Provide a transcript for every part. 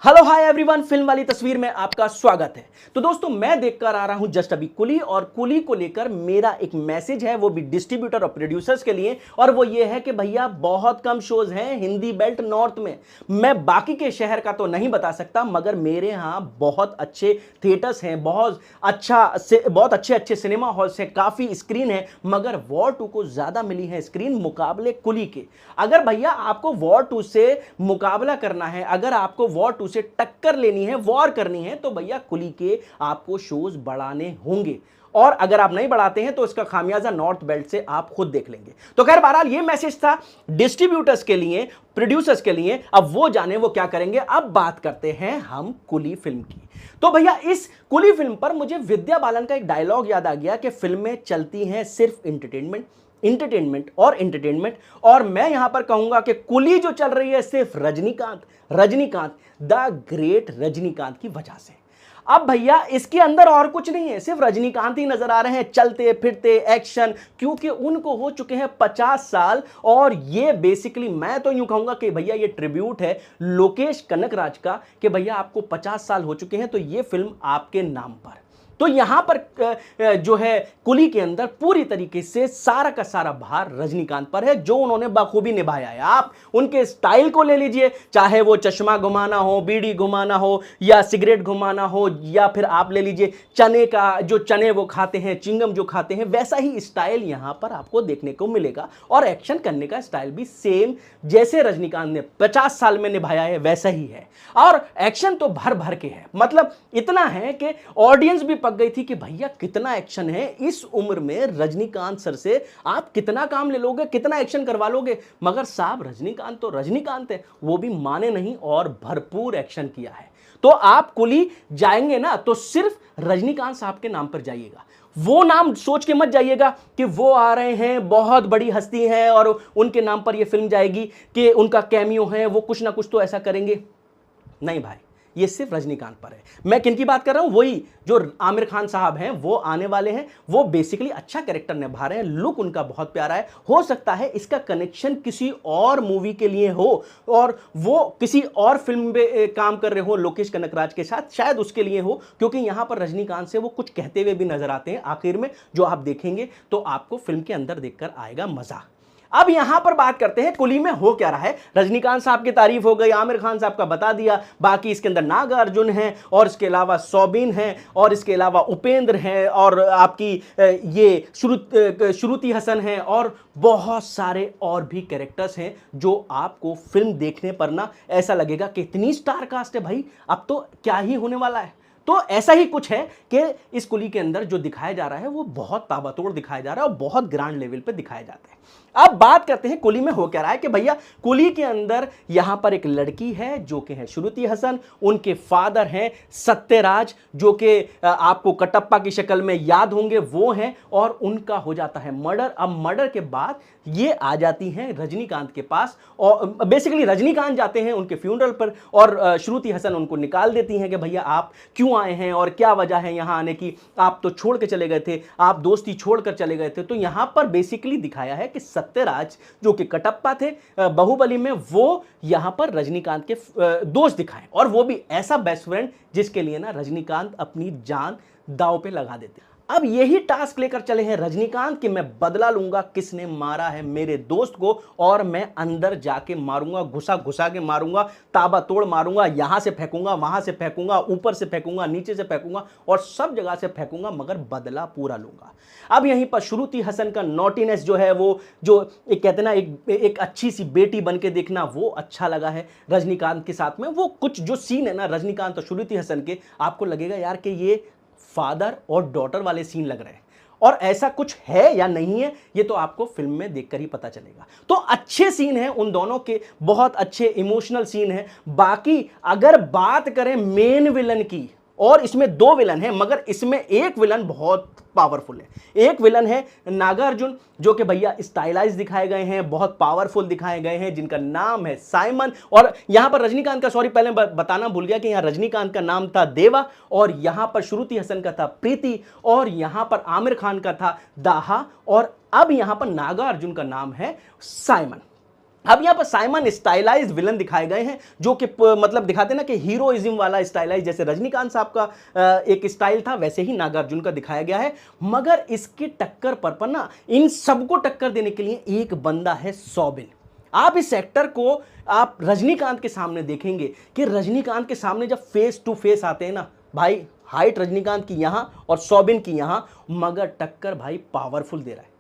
Hello hi everyone, film वाली तस्वीर में आपका स्वागत है। तो दोस्तों, मैं देखकर आ रहा हूं जस्ट अभी कुली, और कुली को लेकर मेरा एक मैसेज है, वो भी डिस्ट्रीब्यूटर और प्रोड्यूसर्स के लिए। और वो ये है कि भैया बहुत कम शोज हैं हिंदी बेल्ट नॉर्थ में। मैं बाकी के शहर का तो नहीं बता सकता, मगर मेरे यहाँ बहुत अच्छे थिएटर्स हैं, बहुत अच्छे अच्छे सिनेमा हॉल्स हैं, काफी स्क्रीन है। मगर वॉर 2 को ज्यादा मिली है स्क्रीन मुकाबले कुली के। अगर भैया आपको वॉर 2 से मुकाबला करना है, अगर आपको वॉर 2 से टक्कर लेनी है, वॉर करनी है, तो भैया कुली के आपको शोज बढ़ाने होंगे। और अगर आप नहीं बढ़ाते हैं तो इसका खामियाजा नॉर्थ बेल्ट से आप खुद देख लेंगे। तो खैर, बहरहाल ये मैसेज था डिस्ट्रीब्यूटर्स के लिए, प्रोड्यूसर्स के लिए। अब वो जाने वो क्या करेंगे। अब बात करते हैं हम कुली फिल्म की। तो भैया इस कुली फिल्म पर मुझे विद्या बालन का एक डायलॉग याद आ गया कि फिल्में चलती हैं सिर्फ इंटरटेनमेंट और एंटरटेनमेंट। और मैं यहां पर कहूंगा कि कुली जो चल रही है सिर्फ रजनीकांत द ग्रेट रजनीकांत की वजह से। अब भैया इसके अंदर और कुछ नहीं है, सिर्फ रजनीकांत ही नजर आ रहे हैं, चलते फिरते एक्शन, क्योंकि उनको हो चुके हैं 50 साल। और ये बेसिकली मैं तो यूं कहूंगा कि भैया ये ट्रिब्यूट है लोकेश कनकराज का, कि भैया आपको 50 साल हो चुके हैं, तो ये फिल्म आपके नाम पर। तो यहां पर जो है कुली के अंदर पूरी तरीके से सारा का सारा भार रजनीकांत पर है, जो उन्होंने बखूबी निभाया है। आप उनके स्टाइल को ले लीजिए, चाहे वो चश्मा घुमाना हो, बीड़ी घुमाना हो, या सिगरेट घुमाना हो, या फिर आप ले लीजिए चने का, जो चने वो खाते हैं, चिंगम जो खाते हैं, वैसा ही स्टाइल यहां पर आपको देखने को मिलेगा। और एक्शन करने का स्टाइल भी सेम जैसे रजनीकांत ने 50 साल में निभाया है वैसा ही है। और एक्शन तो भर भर के है, मतलब इतना है कि ऑडियंस भी पक गई थी कि भैया कितना एक्शन है। इस उम्र में रजनीकांत सर से आप कितना काम ले लोगे, कितना एक्शन करवा लोगे। मगर साहब रजनीकांत तो रजनीकांत है, वो भी माने नहीं और भरपूर एक्शन किया है। तो आप कुली जाएंगे ना तो सिर्फ रजनीकांत साहब के नाम पर जाइएगा। वो नाम सोच के मत जाइएगा कि वो आ रहे हैं, बहुत बड़ी हस्ती है और उनके नाम पर ये फिल्म जाएगी, कि उनका कैमियो है, वो कुछ ना कुछ तो ऐसा करेंगे। नहीं भाई, ये सिर्फ रजनीकांत पर है। मैं किन की बात कर रहा हूं, वही जो आमिर खान साहब हैं, वो आने वाले हैं। वो बेसिकली अच्छा कैरेक्टर निभा रहे हैं, लुक उनका बहुत प्यारा है। हो सकता है इसका कनेक्शन किसी और मूवी के लिए हो, और वो किसी और फिल्म में काम कर रहे हो लोकेश कनकराज के साथ, शायद उसके लिए हो। क्योंकि यहां पर रजनीकांत से वो कुछ कहते हुए भी नजर आते हैं आखिर में, जो आप देखेंगे तो आपको फिल्म के अंदर देखकर आएगा मजा। अब यहां पर बात करते हैं कुली में हो क्या रहा है। रजनीकांत साहब की तारीफ हो गई, आमिर खान साहब का बता दिया, बाकी इसके अंदर नागार्जुन हैं, और इसके अलावा सौबीन हैं, और इसके अलावा उपेंद्र हैं, और आपकी ये श्रुति हसन हैं, और बहुत सारे और भी कैरेक्टर्स हैं, जो आपको फिल्म देखने पर ना ऐसा लगेगा कि इतनी स्टार कास्ट है भाई, अब तो क्या ही होने वाला है। तो ऐसा ही कुछ है कि इस कुली के अंदर जो दिखाया जा रहा है वो बहुत ताबड़तोड़ दिखाया जा रहा है और बहुत ग्रांड लेवल पे दिखाया जाता है। अब बात करते हैं कुली में हो क्या रहा है, कि भैया कुली के अंदर यहां पर एक लड़की है जो कि है श्रुति हसन, उनके फादर हैं सत्यराज, जो कि आपको कटप्पा की शक्ल में याद होंगे, वो हैं। और उनका हो जाता है मर्डर। अब मर्डर के बाद ये आ जाती हैं रजनीकांत के पास, और बेसिकली रजनीकांत जाते हैं उनके फ्यूनरल पर, और श्रुति हसन उनको निकाल देती हैं कि भैया आप क्यों आए हैं और क्या वजह है यहां आने की, आप तो छोड़ के चले गए थे, आप दोस्ती छोड़कर चले गए थे। तो यहां पर बेसिकली दिखाया है कि सत्यराज जो कि कटप्पा थे बाहुबली में, वो यहां पर रजनीकांत के दोस्त दिखाए, और वो भी ऐसा बेस्ट फ्रेंड जिसके लिए ना रजनीकांत अपनी जान दांव पे लगा देते। अब यही टास्क लेकर चले हैं रजनीकांत कि मैं बदला लूंगा, किसने मारा है मेरे दोस्त को, और मैं अंदर जाके मारूंगा, घुसा घुसा के मारूंगा, ताबड़तोड़ मारूंगा, यहां से फेंकूंगा, वहां से फेंकूंगा, ऊपर से फेंकूंगा, नीचे से फेंकूंगा, और सब जगह से फेंकूंगा, मगर बदला पूरा लूंगा। अब यहीं पर श्रुति हसन का नॉटीनेस जो है, वो जो एक कहते ना एक अच्छी सी बेटी बन के देखना, वो अच्छा लगा है रजनीकांत के साथ में। वो कुछ जो सीन है ना रजनीकांत और श्रुति हसन के, आपको लगेगा यार कि ये फादर और डॉटर वाले सीन लग रहे हैं। और ऐसा कुछ है या नहीं है, ये तो आपको फिल्म में देखकर ही पता चलेगा। तो अच्छे सीन हैं उन दोनों के, बहुत अच्छे इमोशनल सीन हैं। बाकी अगर बात करें मेन विलन की, और इसमें 2 विलन हैं, मगर इसमें एक विलन बहुत पावरफुल है। एक विलन है नागार्जुन, जो कि भैया स्टाइलाइज दिखाए गए हैं, बहुत पावरफुल दिखाए गए हैं, जिनका नाम है साइमन। और यहां पर रजनीकांत का, सॉरी पहले बताना भूल गया, कि यहां रजनीकांत का नाम था देवा, और यहां पर श्रुति हसन का था प्रीति, और यहां पर आमिर खान का था दाहा, और अब यहां पर नागार्जुन का नाम है साइमन। अब यहाँ पर साइमन स्टाइलाइज्ड विलन दिखाए गए हैं, जो कि मतलब दिखाते ना कि हीरोइज्म वाला स्टाइलाइज, जैसे रजनीकांत साहब का एक स्टाइल था वैसे ही नागार्जुन का दिखाया गया है। मगर इसके टक्कर पर ना इन सबको टक्कर देने के लिए एक बंदा है सौबिन। आप इस एक्टर को आप रजनीकांत के सामने देखेंगे कि रजनीकांत के सामने जब फेस टू फेस आते हैं ना भाई, हाइट रजनीकांत की यहां और सौबिन की यहां, मगर टक्कर भाई पावरफुल दे रहा है।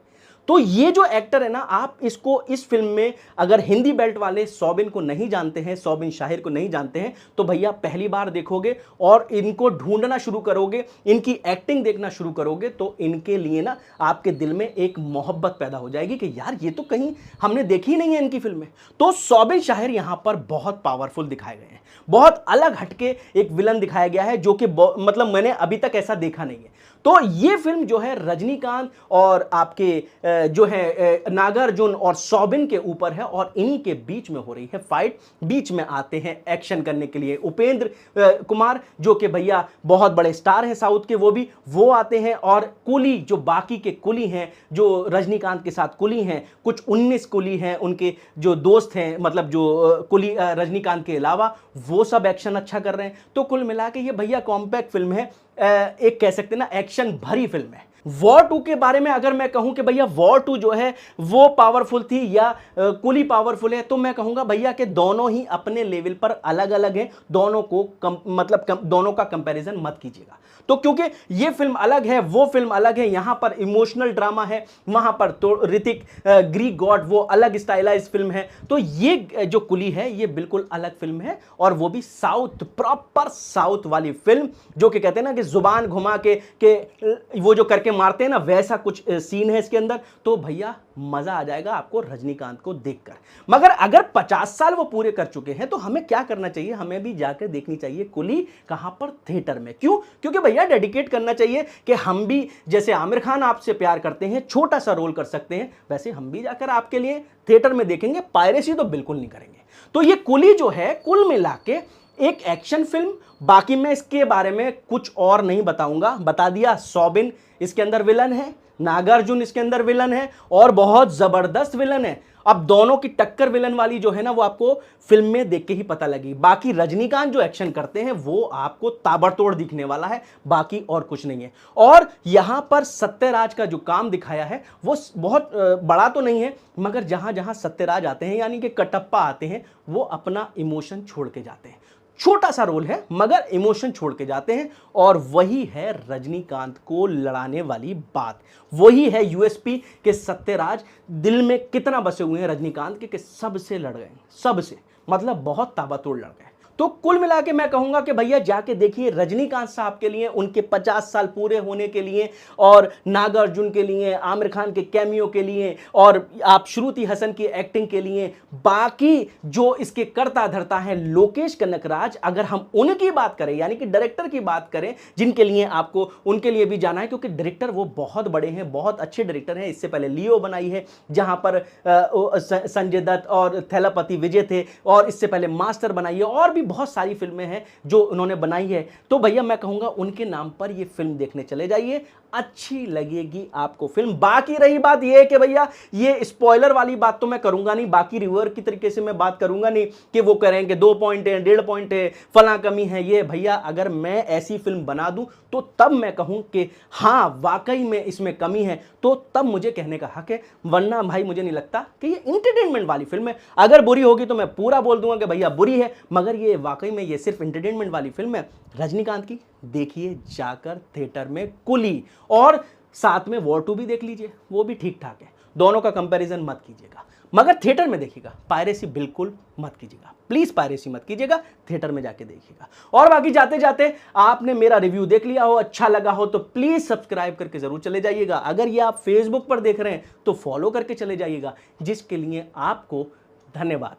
तो ये जो एक्टर है ना, आप इसको इस फिल्म में अगर हिंदी बेल्ट वाले सौबिन को नहीं जानते हैं, सौबिन शाहिर को नहीं जानते हैं, तो भैया पहली बार देखोगे और इनको ढूंढना शुरू करोगे, इनकी एक्टिंग देखना शुरू करोगे, तो इनके लिए ना आपके दिल में एक मोहब्बत पैदा हो जाएगी कि यार ये तो कहीं हमने देखी नहीं है इनकी फिल्म में। तो सौबिन शाहिर यहां पर बहुत पावरफुल दिखाए गए हैं, बहुत अलग हटके एक विलन दिखाया गया है, जो कि मतलब मैंने अभी तक ऐसा देखा नहीं है। तो ये फिल्म जो है रजनीकांत और आपके जो है नागार्जुन और सौबिन के ऊपर है, और इन्हीं के बीच में हो रही है फाइट। बीच में आते हैं एक्शन करने के लिए उपेंद्र कुमार, जो कि भैया बहुत बड़े स्टार हैं साउथ के, वो आते हैं। और कुली, जो बाकी के कुली हैं, जो रजनीकांत के साथ कुली हैं, कुछ 19 कुली हैं, उनके जो दोस्त हैं, मतलब जो कुली रजनीकांत के अलावा, वो सब एक्शन अच्छा कर रहे हैं। तो कुल मिला के ये भैया कॉम्पैक्ट फिल्म है, एक कह सकते हैं ना एक्शन भरी फिल्म है। वॉर 2 के बारे में अगर मैं कहूं कि भैया वॉर 2 जो है वो पावरफुल थी या कुली पावरफुल है, तो मैं कहूंगा भैया कि दोनों ही अपने लेवल पर अलग अलग हैं। दोनों को दोनों का कंपैरिजन मत कीजिएगा। तो क्योंकि ये फिल्म अलग है, वो फिल्म अलग है, यहां पर इमोशनल ड्रामा है, वहां पर तो ऋतिक ग्रीक गॉड वो अलग स्टाइलाइज फिल्म है। तो ये जो कुली है ये बिल्कुल अलग फिल्म है, और वो भी साउथ, प्रॉपर साउथ वाली फिल्म, जो कि कहते हैं ना कि जुबान घुमा के वो जो करके मारते हैं ना, वैसा कुछ सीन है इसके अंदर। तो भैया मजा आ जाएगा आपको रजनीकांत को देखकर। मगर अगर 50 साल वो पूरे कर चुके हैं, तो हमें क्या करना चाहिए? हमें भी जाकर देखनी चाहिए कुली। कहां पर? थिएटर में। क्यों? क्योंकि भैया डेडिकेट करना चाहिए कि हम भी, जैसे आमिर खान आपसे प्यार करते हैं, छोटा सा रोल कर सकते हैं, वैसे हम भी जाकर आपके लिए थिएटर में देखेंगे। पायरेसी तो बिल्कुल नहीं करेंगे। तो ये कुली जो है कुल मिला के एक एक्शन फिल्म। बाकी मैं इसके बारे में कुछ और नहीं बताऊंगा, बता दिया। सौबिन इसके अंदर विलन है, नागार्जुन इसके अंदर विलन है, और बहुत जबरदस्त विलन है। अब दोनों की टक्कर विलन वाली जो है ना, वो आपको फिल्म में देख के ही पता लगी। बाकी रजनीकांत जो एक्शन करते हैं वो आपको ताबड़तोड़ दिखने वाला है, बाकी और कुछ नहीं है। और यहां पर सत्यराज का जो काम दिखाया है वो बहुत बड़ा तो नहीं है, मगर जहां जहां सत्यराज आते हैं, यानी कि कटप्पा आते हैं, वो अपना इमोशन छोड़ के जाते हैं। छोटा सा रोल है मगर इमोशन छोड़ के जाते हैं, और वही है रजनीकांत को लड़ाने वाली बात। वही है यूएसपी के सत्यराज दिल में कितना बसे हुए हैं रजनीकांत के कि सबसे लड़ गए, सबसे, मतलब बहुत ताबड़तोड़ लड़ गए। तो कुल मिला के मैं कहूंगा कि भैया जाके देखिए रजनीकांत साहब के लिए, उनके 50 साल पूरे होने के लिए, और नागार्जुन के लिए, आमिर खान के कैमियो के लिए, और आप श्रुति हसन की एक्टिंग के लिए। बाकी जो इसके कर्ता धर्ता हैं लोकेश कनकराज, अगर हम उनकी बात करें, यानी कि डायरेक्टर की बात करें, जिनके लिए आपको उनके लिए भी जाना है, क्योंकि डायरेक्टर वो बहुत बड़े हैं, बहुत अच्छे डायरेक्टर हैं। इससे पहले लियो बनाई है, जहां पर संजय दत्त और थैलापति विजय थे, और इससे पहले मास्टर बनाई है, और भी बहुत सारी फिल्में हैं जो उन्होंने बनाई है। तो भैया मैं कहूंगा उनके नाम पर ये फिल्म देखने चले जाइए, अच्छी लगेगी आपको फिल्म। बाकी रही बात ये है कि भैया ये स्पॉइलर वाली बात तो मैं करूंगा नहीं, बाकी रिव्यूअर की तरीके से मैं बात करूंगा नहीं कि वो करेंगे 2 पॉइंट है, 1.5 पॉइंट है, फला कमी है। ये भैया अगर मैं ऐसी फिल्म बना दूं तो तब मैं कहूं कि हाँ वाकई में इसमें कमी है, तो तब मुझे कहने का हक है। वरना भाई मुझे नहीं लगता कि ये एंटरटेनमेंट वाली फिल्म है। अगर बुरी होगी तो मैं पूरा बोल दूंगा कि भैया बुरी है, मगर ये वाकई में ये सिर्फ एंटरटेनमेंट वाली फिल्म है रजनीकांत की। देखिए जाकर थिएटर में कुली, और साथ में वॉर 2 भी देख लीजिए, वो भी ठीक ठाक है। दोनों का कंपैरिजन मत कीजिएगा, मगर थिएटर में देखिएगा। पायरेसी बिल्कुल मत कीजिएगा, प्लीज पायरेसी मत कीजिएगा, थिएटर में जाके देखिएगा। और बाकी जाते जाते आपने मेरा रिव्यू देख लिया हो, अच्छा लगा हो, तो प्लीज सब्सक्राइब करके जरूर चले जाइएगा। अगर ये आप फेसबुक पर देख रहे हैं तो फॉलो करके चले जाइएगा, जिसके लिए आपको धन्यवाद।